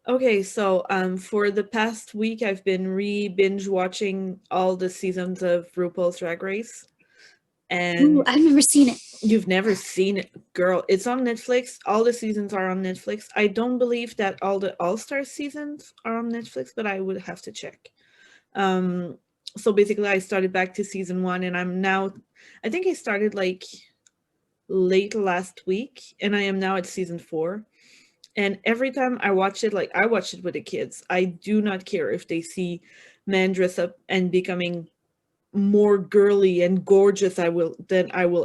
Okay, so for the past week I've been binge watching all the seasons of RuPaul's Drag Race. Ooh, And I've never seen it. you've never seen it, girl. It's on Netflix. All the seasons are on Netflix. I don't believe that all the All-Star seasons are on Netflix, but I would have to check. Um so basically I started back to season 1 and I think I started like late last week and I am now at season 4. And every time I watch it, like I watch it with the kids. I do not care if they see men dress up and becoming more girly and gorgeous I will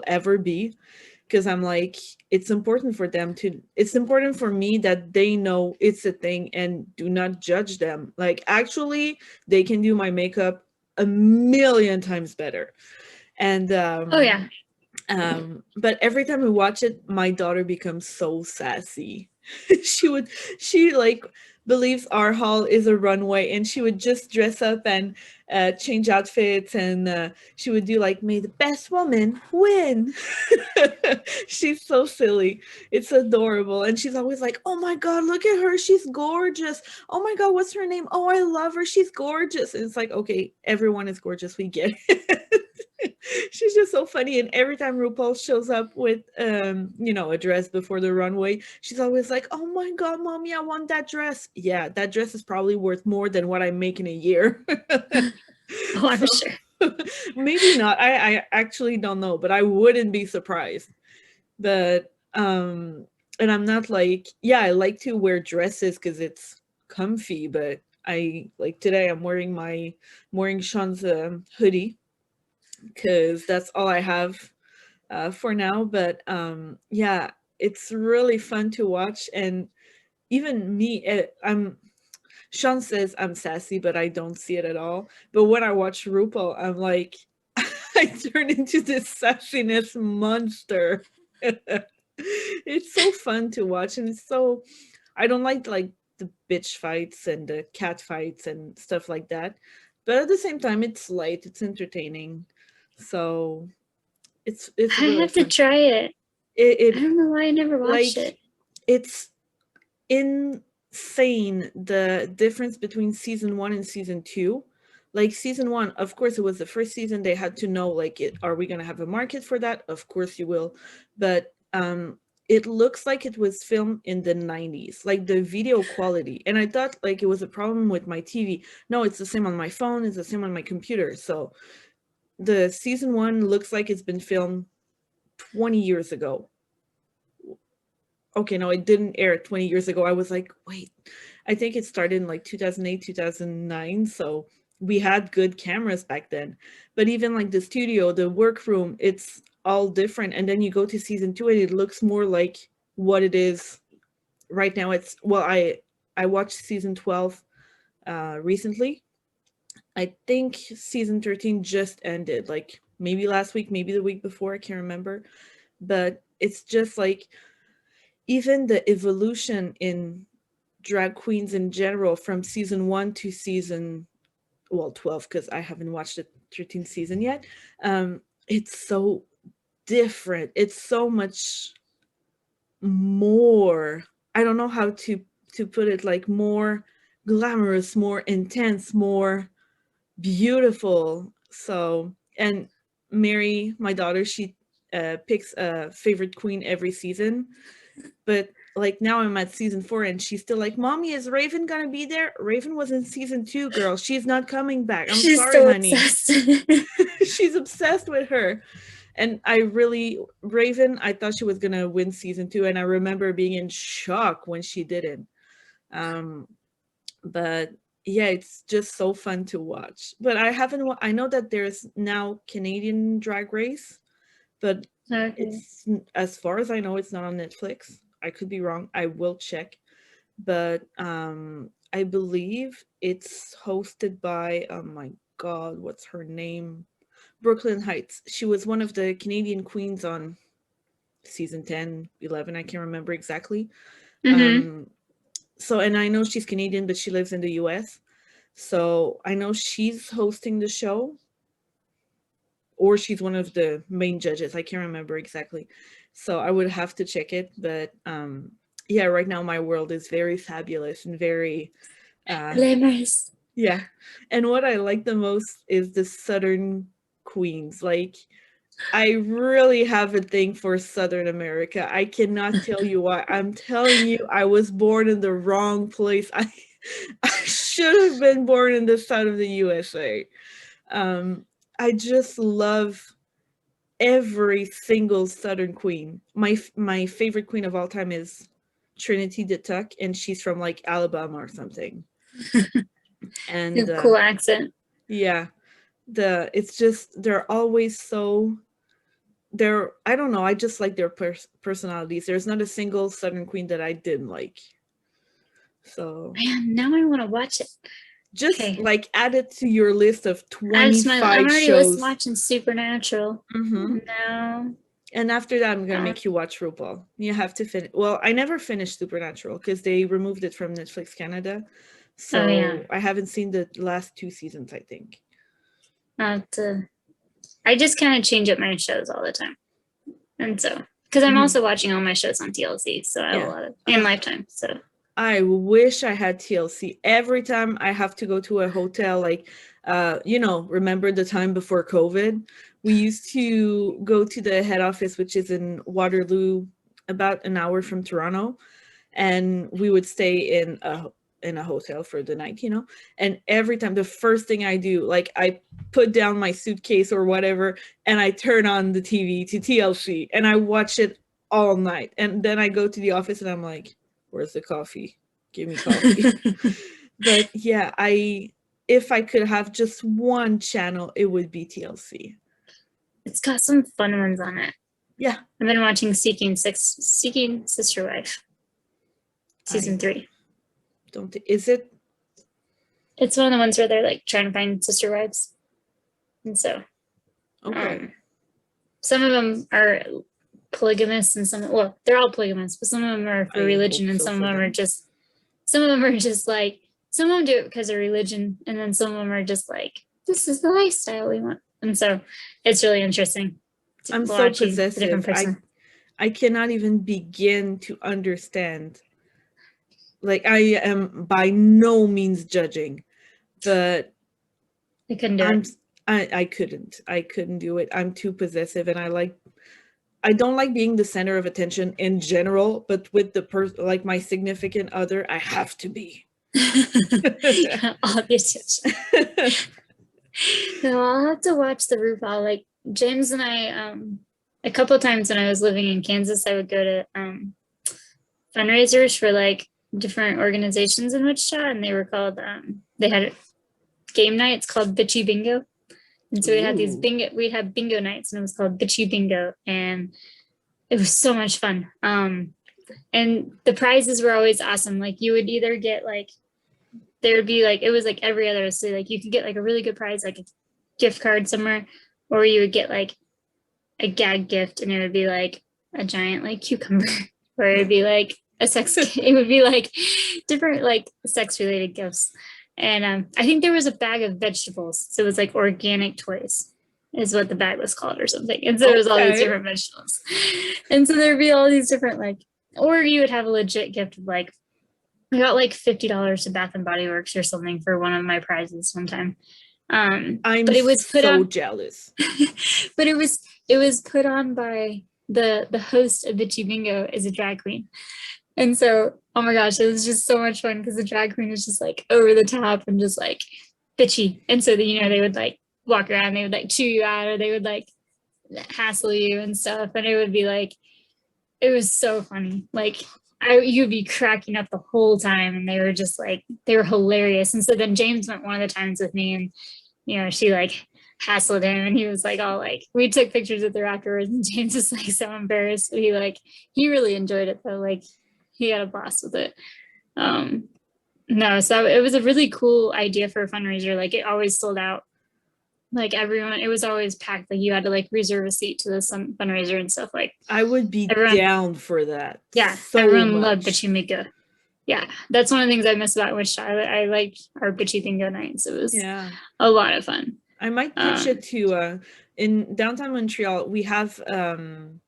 ever be, because I'm like, it's important for me that they know it's a thing and do not judge them. Like actually they can do my makeup a million times better. And Oh yeah. but every time we watch it, my daughter becomes so sassy. she would she like believes our hall is a runway, and she would just dress up and change outfits, and she would do like, may the best woman win. She's so silly. It's adorable. And she's always like, oh my god, look at her, she's gorgeous. Oh my god, what's her name? Oh, I love her, she's gorgeous. And it's like, okay, everyone is gorgeous, we get it. She's just so funny. And every time RuPaul shows up with a dress before the runway, she's always like, oh my god, mommy, I want that dress. Yeah, that dress is probably worth more than what I make in a year. Oh, I'm So sure. maybe not. I actually don't know, but I wouldn't be surprised. But and I'm not like, yeah, I like to wear dresses because it's comfy, but I like today I'm wearing Sean's hoodie because that's all I have for now. But yeah, it's really fun to watch. And even me, Sean says I'm sassy, but I don't see it at all. But when I watch RuPaul, I'm like, I turn into this sassiness monster. It's so fun to watch, and it's so, I don't like the bitch fights and the cat fights and stuff like that. But at the same time, it's light, it's entertaining. So it's I really have to fun. try it. I It don't know why I never watched like it. it's insane the difference between season 1 and season 2. Like season 1, of course, it was the first season. They had to know, like, it, are we going to have a market for that? Of course you will. But it looks like it was filmed in the 90s, like the video quality. And I thought like it was a problem with my TV. No, it's the same on my phone, it's the same on my computer. So the season 1 looks like it's been filmed 20 years ago. Okay, no, it didn't air 20 years ago. I was like, wait, I think it started in like 2008, 2009. So we had good cameras back then. But even like the studio, the workroom, it's all different. And then you go to season 2 and it looks more like what it is right now. I watched season 12 recently. I think season 13 just ended, like maybe last week, maybe the week before, I can't remember. But it's just like even the evolution in drag queens in general from season 1 to season, well, 12, because I haven't watched the 13th season yet. It's so different, it's so much more, I don't know how to put it, like more glamorous, more intense, more beautiful. So, and Mary, my daughter, she picks a favorite queen every season. But like now I'm at season 4 and she's still like, mommy, is Raven gonna be there? Raven was in season 2, girl, she's not coming back, I'm She's sorry, so honey. obsessed. She's obsessed with her. And Raven, I thought she was gonna win season 2, and I remember being in shock when she didn't. um but yeah, it's just so fun to watch. But I know that there's now Canadian Drag Race, but Okay. it's, as far as I know, it's not on Netflix. I could be wrong, I will check. But I believe it's hosted by, oh my god, what's her name, Brooklyn Heights. She was one of the Canadian queens on season 10, 11, I can't remember exactly. Mm-hmm. um so, and I know she's Canadian, but she lives in the US. So I know she's hosting the show, or she's one of the main judges. I can't remember exactly. So I would have to check it. But yeah, right now my world is very fabulous and very Glamorous. yeah. And what I like the most is the Southern queens. Like, I really have a thing for Southern America. I cannot tell you why. I'm telling you, I was born in the wrong place. I should have been born in the south of the USA. Um, I just love every single Southern queen. My favorite queen of all time is Trinity the Tuck, and she's from like Alabama or something. And cool accent. yeah, it's just they're always so I don't know, I just like their personalities. There's not a single Southern queen that I didn't like. So man, now I want to watch it. Just like add it to your list of 25 I'm already shows. watching Supernatural. No. And after that, I'm gonna make you watch RuPaul. You have to finish. Well, I never finished Supernatural because they removed it from Netflix Canada. So I haven't seen the last 2 seasons, I think. I just kind of change up my shows all the time. And so, because I'm also watching all my shows on TLC, so I have a lot of, and Lifetime, so. I wish I had TLC. Every time I have to go to a hotel, like, remember the time before COVID? We used to go to the head office, which is in Waterloo, about an hour from Toronto, and we would stay in a hotel for the night, and every time, the first thing I do, like, I put down my suitcase or whatever, and I turn on the TV to TLC, and I watch it all night, and then I go to the office, and I'm like, where's the coffee? Give me coffee. But yeah, if I could have just one channel, it would be TLC. It's got some fun ones on it. Yeah. I've been watching Seeking Sister Wife. Season 3. Is it? It's one of the ones where they're like trying to find sister wives. And so some of them are polygamous and they're all polygamous, but some of them are for religion and some of them are just like, some of them do it because of religion, and then some of them are just like, this is the lifestyle we want. And so it's really interesting. I'm so possessive. I cannot even begin to understand. Like, I am by no means judging, but I couldn't do it. I couldn't do it. I'm too possessive, and I don't like being the center of attention in general, but with like my significant other, I have to be. All the attention. No, I'll have to watch the RuPaul. Like, James and I, a couple of times when I was living in Kansas, I would go to fundraisers for like different organizations in Wichita, and they were called they had game nights called Bitchy Bingo. And so we'd have bingo nights, and it was called Bitchy Bingo, and it was so much fun. And the prizes were always awesome. Like, you would either get like, there would be like, it was like every other, so like you could get like a really good prize, like a gift card somewhere, or you would get like a gag gift, and it would be like a giant like cucumber, or it would be like it would be like different like sex related gifts. And I think there was a bag of vegetables, so it was like organic toys is what the bag was called or something. And so it was all these different vegetables, and so there'd be all these different like, or you would have a legit gift of like, I got like $50 to Bath and Body Works or something for one of my prizes one time. But it was put so jealous. But it was put on by the host of Bitchy Bingo is a drag queen. And so, oh my gosh, it was just so much fun because the drag queen was just like over the top and just like bitchy. And so they would like walk around, they would like chew you out, or they would like hassle you and stuff. And it would be like, it was so funny. Like, you'd be cracking up the whole time, and they were just like, they were hilarious. And so then James went one of the times with me, and she like hassled him, and he was like all like, we took pictures with her afterwards, and James was like so embarrassed, but he really enjoyed it though. Like, he had a blast with it. No, so it was a really cool idea for a fundraiser. Like, it always sold out. Like, everyone, it was always packed. Like, you had to like reserve a seat to the fundraiser and stuff. Like, I would be down for that. Yeah, so everyone loved Bitchy Bingo. Yeah, that's one of the things I miss about Wichita. I liked our Bitchy Bingo nights. It was a lot of fun. I might pitch it to in downtown Montreal. We have the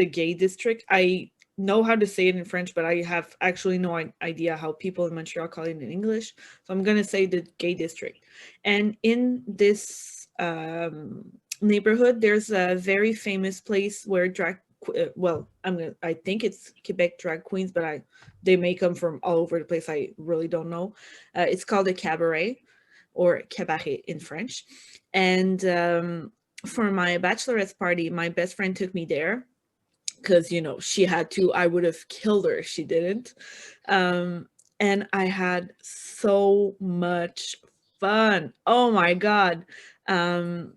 gay district. I know how to say it in French, but I have actually no idea how people in Montreal call it in English. So I'm gonna say the gay district. And in this neighborhood, there's a very famous place where well, I think it's Quebec drag queens, but they may come from all over the place. I really don't know. It's called a cabaret, or cabaret in French. And for my bachelorette party, my best friend took me there because, you know, she had to. I would have killed her if she didn't. And I had so much fun. Oh my God. Um,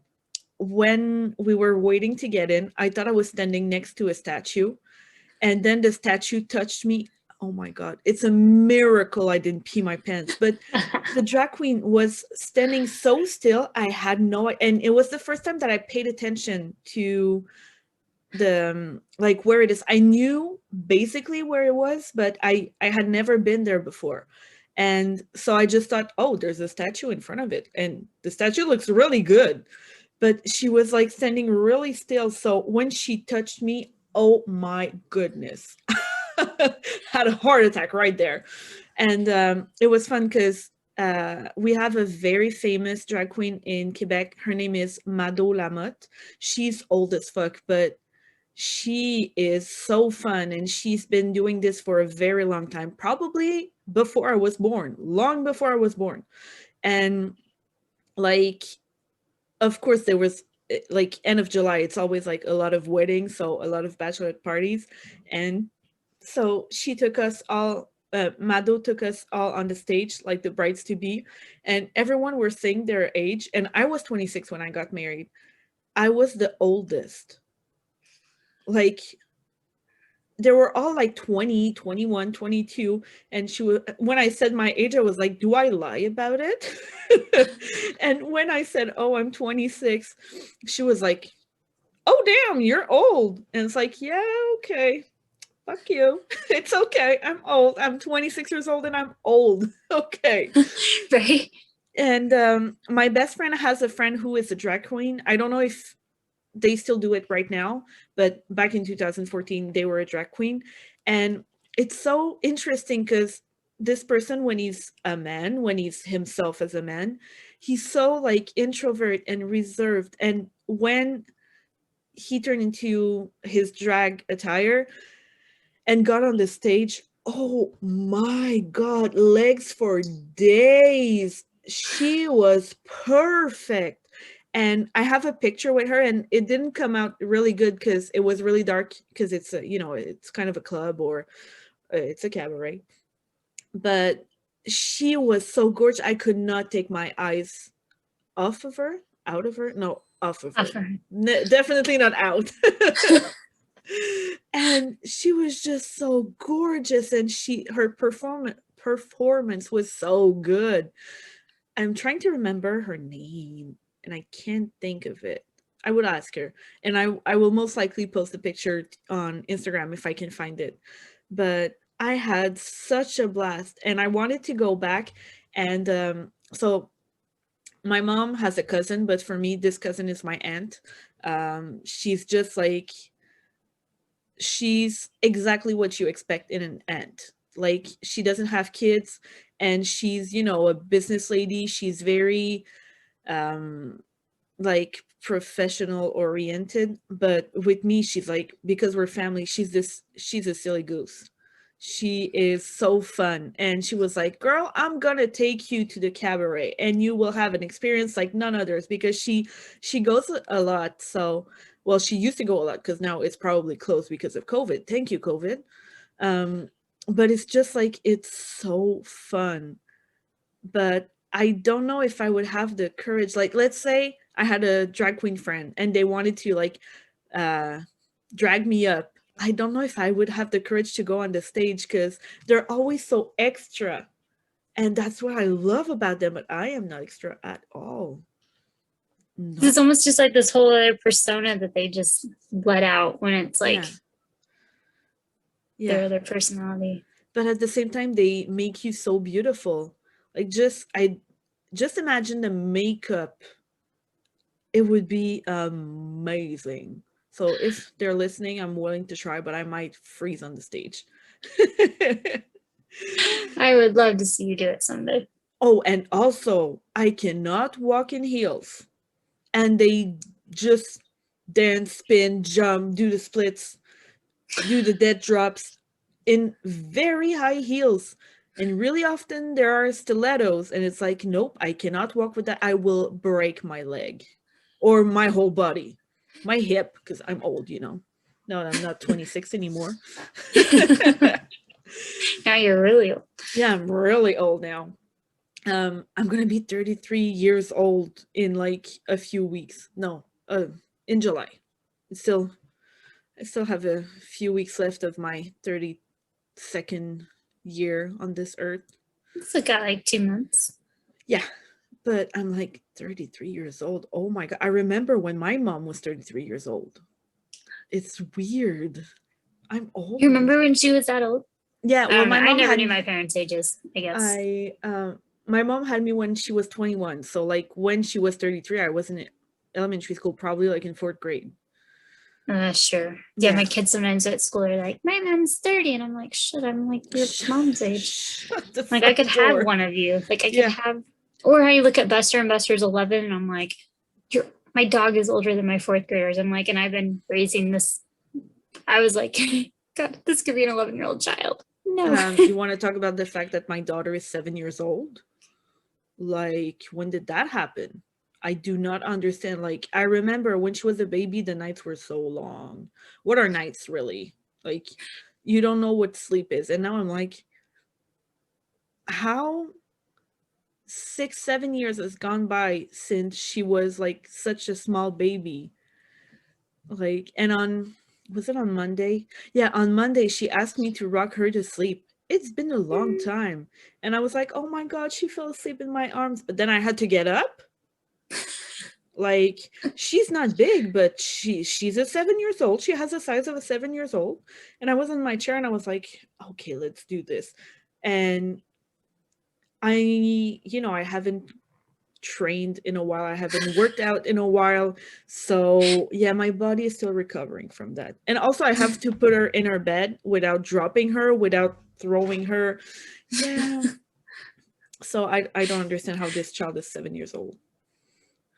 when we were waiting to get in, I thought I was standing next to a statue, and then the statue touched me. Oh my God. It's a miracle I didn't pee my pants. But the drag queen was standing so still. I had no, and it was the first time that I paid attention to the like where it is. I knew basically where it was, but I had never been there before. And so I just thought, oh, there's a statue in front of it, and the statue looks really good. But she was like standing really still. So when she touched me, oh my goodness, had a heart attack right there. And it was fun because we have a very famous drag queen in Quebec. Her name is Mado Lamotte. She's old as fuck, but she is so fun, and she's been doing this for a very long time, probably before I was born, long before I was born. And like, of course, there was like end of July, it's always like a lot of weddings, so a lot of bachelorette parties. And so she took us all, Mado took us all on the stage, like the brides to be, and everyone were saying their age. And I was 26 when I got married. I was the oldest. Like, they were all like 20, 21, 22. And she was, when I said my age, I was like, do I lie about it? And when I said, oh, I'm 26, she was like, oh, damn, you're old. And it's like, yeah, okay, fuck you. It's okay. I'm old. I'm 26 years old and I'm old. Okay. Right. And my best friend has a friend who is a drag queen. I don't know if they still do it right now, but back in 2014 they were a drag queen. And it's so interesting because this person, when he's a man, when he's himself as a man, he's so like introvert and reserved. And when he turned into his drag attire and got on the stage, oh my God, legs for days. She was perfect. And I have a picture with her, and it didn't come out really good because it was really dark, because it's a, you know, it's kind of a club, or it's a cabaret. But she was so gorgeous. I could not take my eyes off of her, out of her. No, off of her. Definitely not out. And she was just so gorgeous, and her performance was so good. I'm trying to remember her name, and I can't think of it. I would ask her, and I will most likely post a picture on Instagram if I can find it. But I had such a blast, and I wanted to go back. And so my mom has a cousin, but for me, this cousin is my aunt. She's just like, she's exactly what you expect in an aunt. Like, she doesn't have kids, and she's, you know, a business lady. She's very like professional oriented. But with me, she's like, because we're family, she's a silly goose. She is so fun. And she was like, girl, I'm gonna take you to the cabaret and you will have an experience like none others, because she goes a lot. So, well, she used to go a lot, because now it's probably closed because of COVID. Thank you, COVID. But it's just like, it's so fun. But I don't know if I would have the courage. Like, let's say I had a drag queen friend and they wanted to like drag me up. I don't know if I would have the courage to go on the stage, because they're always so extra. And that's what I love about them, but I am not extra at all. No. It's almost just like this whole other persona that they just let out when it's like their other personality. But at the same time, they make you so beautiful. Like, just imagine the makeup. It would be amazing. So if they're listening, I'm willing to try, but I might freeze on the stage. I would love to see you do it someday. Oh, and also, I cannot walk in heels. And they just dance, spin, jump, do the splits, do the dead drops in very high heels. And really often there are stilettos, and it's like, nope, I cannot walk with that. I will break my leg or my whole body, my hip, because I'm old, you know. No, I'm not 26 anymore. Now you're really old. Yeah, I'm really old now. I'm gonna be 33 years old in like a few weeks. No, in July. I still have a few weeks left of my 32nd year on this earth. It's got like 2 months. Yeah, but I'm like 33 years old. Oh my god! I remember when my mom was 33 years old. It's weird. I'm old. You remember when she was that old? Yeah, well, my mom I never had knew my parents' ages, I guess. My mom had me when she was 21. So like when she was 33, I was in elementary school, probably like in 4th grade. Sure. Yeah, my kids sometimes at school are like, my mom's 30. And I'm like, shit, I'm like your mom's age. Like I could have one of you. Like I could have, or I look at Buster and Buster's 11 and I'm like, my dog is older than my 4th graders. I'm like, and I've been raising this. I was like, God, this could be an 11-year-old child. No. You want to talk about the fact that my daughter is 7 years old? Like, when did that happen? I do not understand. Like, I remember when she was a baby, the nights were so long. What are nights really? Like, you don't know what sleep is. And now I'm like, how 6-7 years has gone by since she was like such a small baby? Like, and was it on Monday? Yeah, on Monday, she asked me to rock her to sleep. It's been a long time. And I was like, oh my God, she fell asleep in my arms. But then I had to get up. Like, she's not big, but she's a 7 years old. She has the size of a 7 years old. And I was in my chair and I was like, okay, let's do this. And I haven't trained in a while. I haven't worked out in a while. So yeah, my body is still recovering from that. And also I have to put her in her bed without dropping her, without throwing her. Yeah. So I don't understand how this child is 7 years old.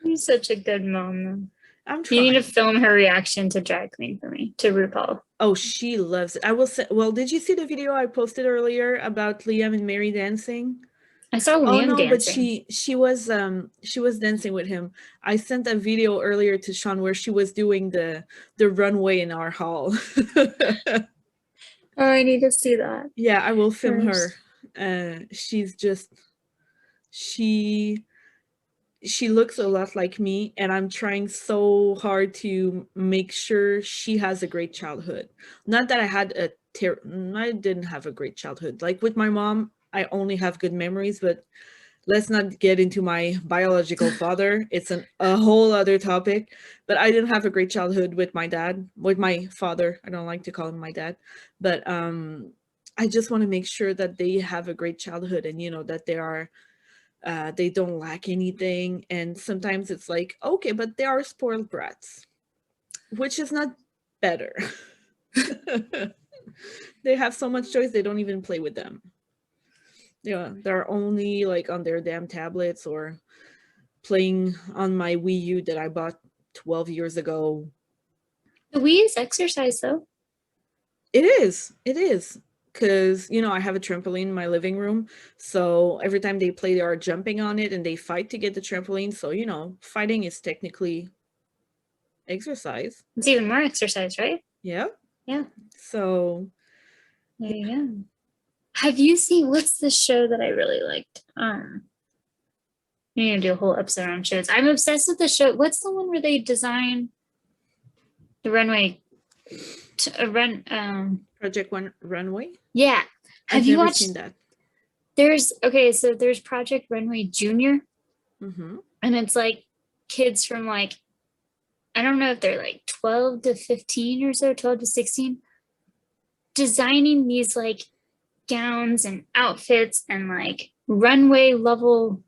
You're such a good mom. I'm trying. You need to film her reaction to Drag Queen for me, to RuPaul. Oh, she loves it. I will say, well, did you see the video I posted earlier about Liam and Mary dancing? I saw Liam dancing. But she was dancing with him. I sent a video earlier to Sean where she was doing the runway in our hall. Oh, I need to see that. Yeah, I will film her. She's just she looks a lot like me, and I'm trying so hard to make sure she has a great childhood. Not that I didn't have a great childhood. Like with my mom, I only have good memories, but let's not get into my biological father. It's a whole other topic. But I didn't have a great childhood with my dad, with my father. I don't like to call him my dad, but I just want to make sure that they have a great childhood, and that they don't lack anything. And sometimes it's like, okay, but they are spoiled brats, which is not better. They have so much choice, they don't even play with them. Yeah, they're only like on their damn tablets or playing on my Wii U that I bought 12 years ago. The Wii is exercise though. It is because I have a trampoline in my living room, so every time they play they are jumping on it and they fight to get the trampoline. So fighting is technically exercise. It's even more exercise, right? Yeah. So there you go. Have you seen, what's the show that I really liked? You need to do a whole episode on shows. I'm obsessed with the show. What's the one where they design the runway to Project Runway? Yeah. Have you watched seen that? There's Project Runway Junior. Mm-hmm. And it's like kids from like, I don't know if they're like 12 to 15 or so, 12 to 16, designing these like gowns and outfits and like runway level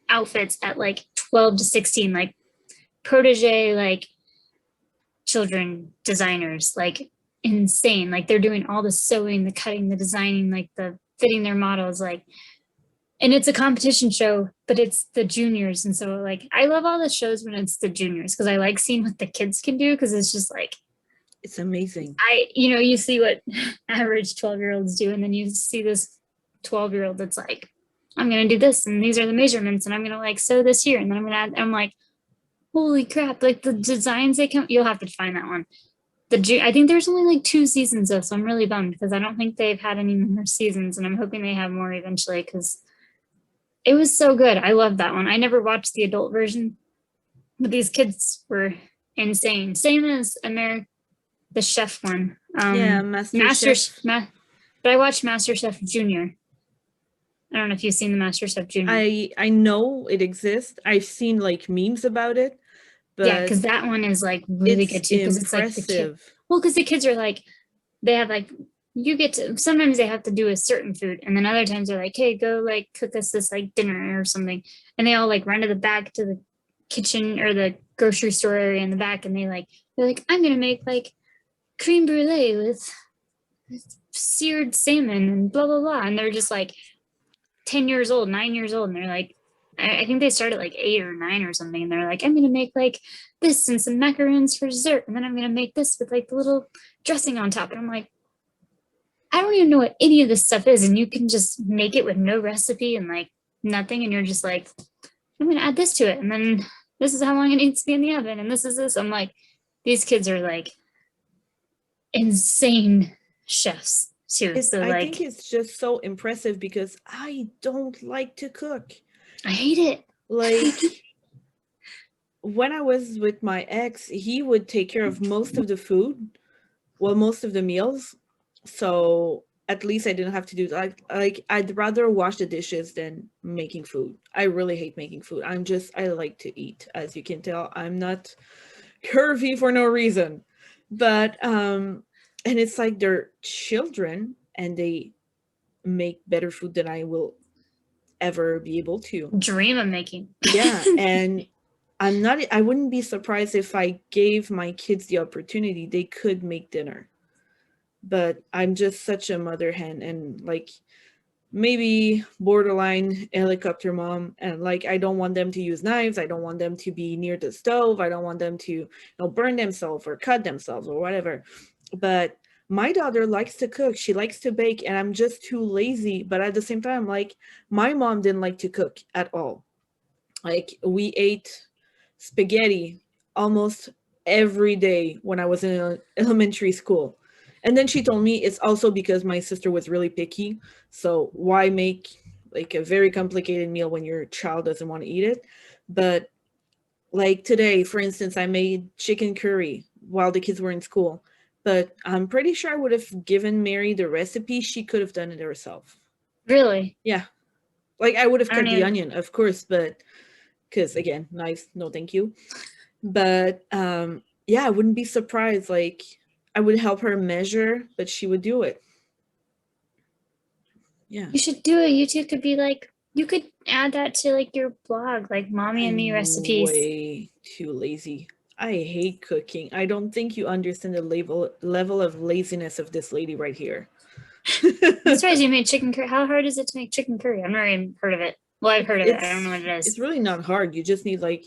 outfits at like 12 to 16, like protege, like children designers, like insane. Like they're doing all the sewing, the cutting, the designing, like the fitting their models, like, and it's a competition show, but it's the juniors. And so like I love all the shows when it's the juniors because I like seeing what the kids can do because it's just like It's amazing. you see what average 12-year-olds do, and then you see this 12-year-old that's like, I'm gonna do this, and these are the measurements, and I'm gonna like sew this here, and then I'm gonna add, I'm like, holy crap, like the designs they come, you'll have to find that one. I think there's only like 2 seasons though, so I'm really bummed because I don't think they've had any more seasons, and I'm hoping they have more eventually because it was so good. I love that one. I never watched the adult version, but these kids were insane. Same as the chef one. Yeah, Master Chef. But I watched Master Chef Junior. I don't know if you've seen the Master Chef Junior. I know it exists. I've seen like memes about it, but Yeah, because that one is like really good too. Because it's like the kid. Well, because the kids are like, they have like, you get to, sometimes they have to do a certain food, and then other times they're like, hey, go like cook us this like dinner or something, and they all like run to the back to the kitchen or the grocery store area in the back, and they're like, I'm gonna make like creme brulee with seared salmon and blah blah blah, and they're just like 10 years old, 9 years old, and they're like, I think they started like 8 or 9 or something, and they're like, I'm gonna make like this and some macaroons for dessert, and then I'm gonna make this with like the little dressing on top, and I'm like, I don't even know what any of this stuff is, and you can just make it with no recipe and like nothing, and you're just like, I'm gonna add this to it, and then this is how long it needs to be in the oven, and this is this. I'm like, these kids are like insane chefs too. So I like, think it's just so impressive because I don't like to cook. I hate it. Like when I was with my ex, he would take care of most of the food, well, most of the meals. So at least I didn't have to do that. Like I'd rather wash the dishes than making food. I really hate making food. I like to eat, as you can tell. I'm not curvy for no reason. But and it's like they're children and they make better food than I will ever be able to dream of making. Yeah, and I wouldn't be surprised if I gave my kids the opportunity, they could make dinner. But I'm just such a mother hen and like maybe borderline helicopter mom, and like I don't want them to use knives, I don't want them to be near the stove, I don't want them to burn themselves or cut themselves or whatever. But my daughter likes to cook, she likes to bake, and I'm just too lazy. But at the same time, like my mom didn't like to cook at all. Like we ate spaghetti almost every day when I was in elementary school. And then she told me it's also because my sister was really picky. So why make like a very complicated meal when your child doesn't want to eat it? But like today, for instance, I made chicken curry while the kids were in school. But I'm pretty sure I would have given Mary the recipe. She could have done it herself. Really? Yeah. Like I would have cut the onion, of course, but because again, knives, no thank you. But yeah, I wouldn't be surprised. Like I would help her measure, but she would do it. Yeah, you should do it. YouTube could be like, you could add that to like your blog, like mommy and me recipes. Way too lazy. I hate cooking. I don't think you understand the level of laziness of this lady right here. I'm surprised you made chicken curry. How hard is it to make chicken curry? I've never even heard of it. Well, I've heard of it. I don't know what it is. It's really not hard. You just need like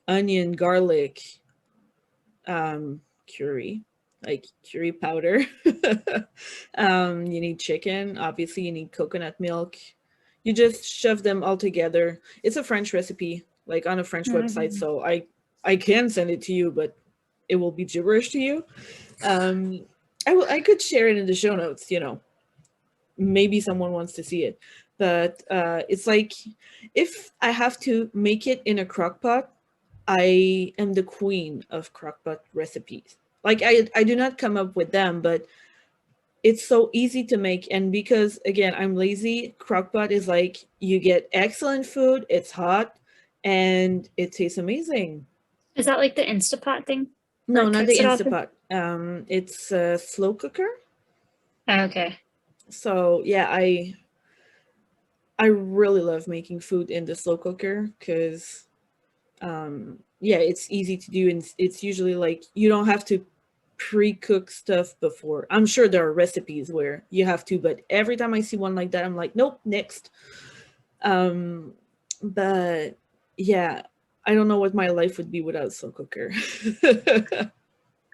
onion, garlic, curry, like curry powder. You need chicken. Obviously, you need coconut milk. You just shove them all together. It's a French recipe, like on a French website. So I can send it to you, but it will be gibberish to you. I could share it in the show notes. Maybe someone wants to see it. But it's like if I have to make it in a crock pot, I am the queen of crockpot recipes. Like I do not come up with them, but it's so easy to make. And because again, I'm lazy, crockpot is like you get excellent food, it's hot, and it tastes amazing. Is that like the Instapot thing? No, not the Instapot. It's a slow cooker. Okay. So yeah, I really love making food in the slow cooker because yeah, it's easy to do, and it's usually like you don't have to pre-cook stuff before. I'm sure there are recipes where you have to, but every time I see one like that, I'm like, nope, next. But yeah, I don't know what my life would be without a slow cooker.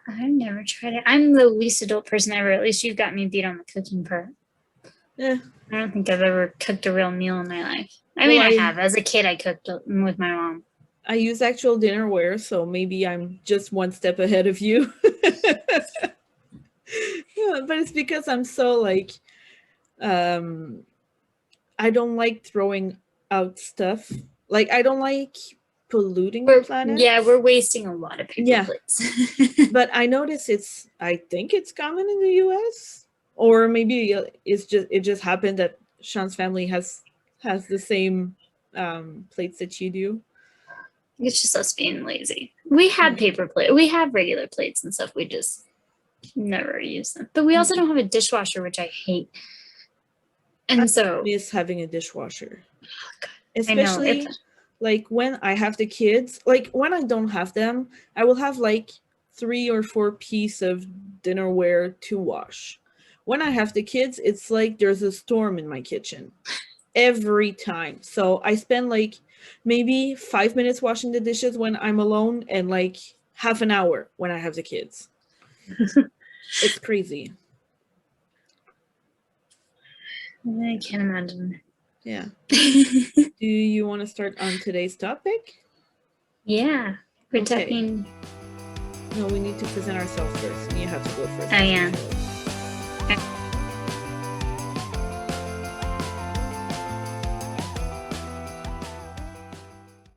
I've never tried it. I'm the least adult person ever. At least you've got me beat on the cooking part. Yeah. I don't think I've ever cooked a real meal in my life. I mean, I have. As a kid, I cooked with my mom. I use actual dinnerware, so maybe I'm just one step ahead of you. Yeah, but it's because I'm so like, I don't like throwing out stuff. Like, I don't like polluting the planet. Yeah, we're wasting a lot of paper plates. But I notice I think it's common in the US, or maybe it just happened that Sean's family has the same plates that you do. It's just us being lazy. We had paper plate. We have regular plates and stuff. We just never use them. But we also don't have a dishwasher, which I hate. And so I miss having a dishwasher. Oh God. Especially like when I have the kids, like when I don't have them, I will have like 3 or 4 pieces of dinnerware to wash. When I have the kids, it's like there's a storm in my kitchen every time. So I spend like maybe 5 minutes washing the dishes when I'm alone, and like half an hour when I have the kids. It's crazy. I can't imagine. Yeah. Do you want to start on today's topic? Yeah. We're talking. No, we need to present ourselves first. You have to go first. Oh, yeah.